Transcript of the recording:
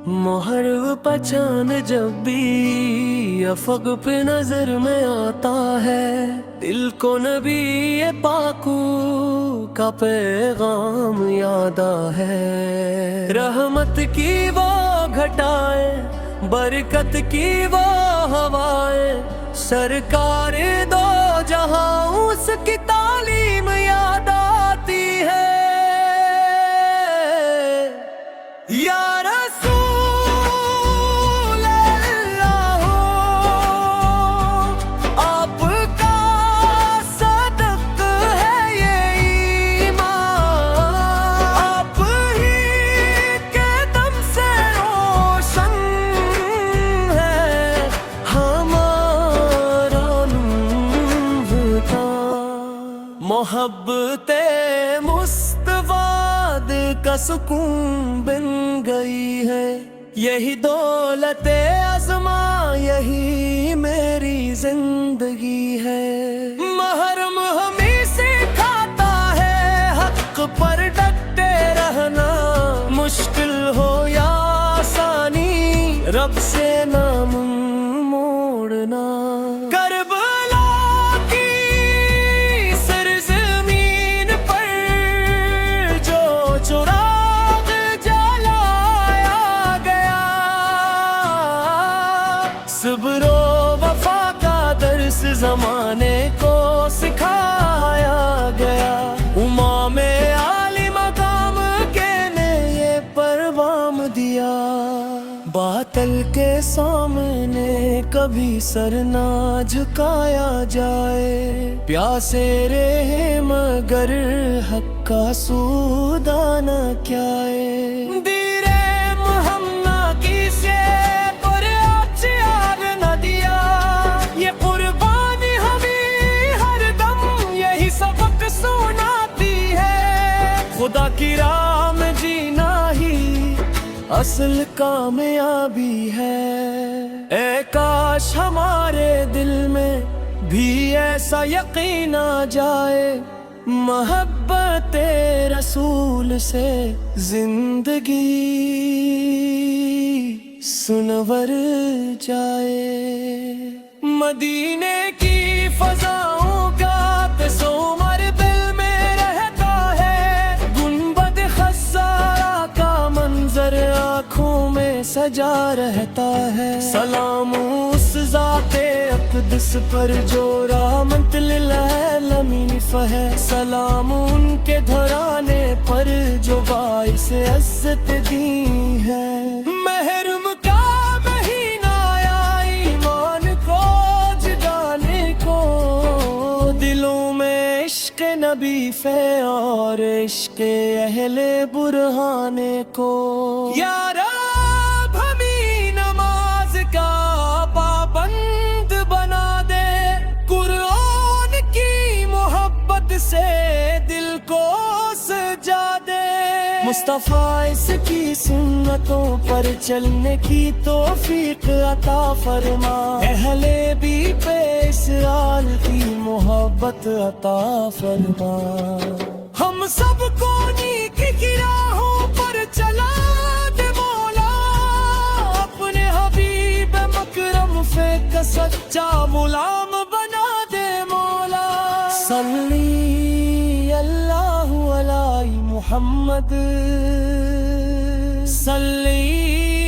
محرم پہچان جب بھی افق پہ نظر میں آتا ہے، دل کو نبی پاکو کا پیغام یاد ہے۔ رحمت کی وہ گھٹائیں، برکت کی وہ ہوائیں، سرکار دو جہاں اس کی تعلیم یاد آتی ہے۔ یا محبت مصطفیٰ کا سکون بن گئی ہے، یہی دولت عظمیٰ، یہی میری زندگی ہے۔ محرم ہمیں سکھاتا ہے حق پر ڈٹے رہنا، مشکل ہو یا آسانی رب سے نہ منہ موڑنا۔ صبر و وفا کا درس زمانے کو سکھایا گیا، امام عالی مقام کے نے یہ پیغام دیا، باطل کے سامنے کبھی سر نہ جھکایا جائے، پیاسے رہے مگر حق کا سودا نہ کیائے۔ خدا کی راہ میں جینا ہی اصل کامیابی ہے، اے کاش ہمارے دل میں بھی ایسا یقین آ جائے، محبت رسول سے زندگی سنور جائے۔ مدینے کی فضاؤں کا تصور آنکھوں میں سجا رہتا ہے، سلام اس ذات اقدس پر جو رحمت للعالمین ہے، سلام ان کے گھرانے پر جو باعث عزت دی ہے۔ محرم کا مہینہ آیا ایمان کو جگانے کو، دلوں میں عشق نبی فے اور عشق اہل برہانے کو۔ یا رب ہمیں نماز کا پابند بنا دے، قرآن کی محبت سے دل کو سجا دے، مصطفیٰ اس کی سنتوں پر چلنے کی توفیق عطا فرما، اہل بھی پہ اس آل کی محبت عطا فرما، ہم سب کو نیک کی راہوں پر چلا دے مولا، اپنے حبیب مکرم کا سچا غلام بنا دے مولا۔ صلی اللہ علی محمد، صلی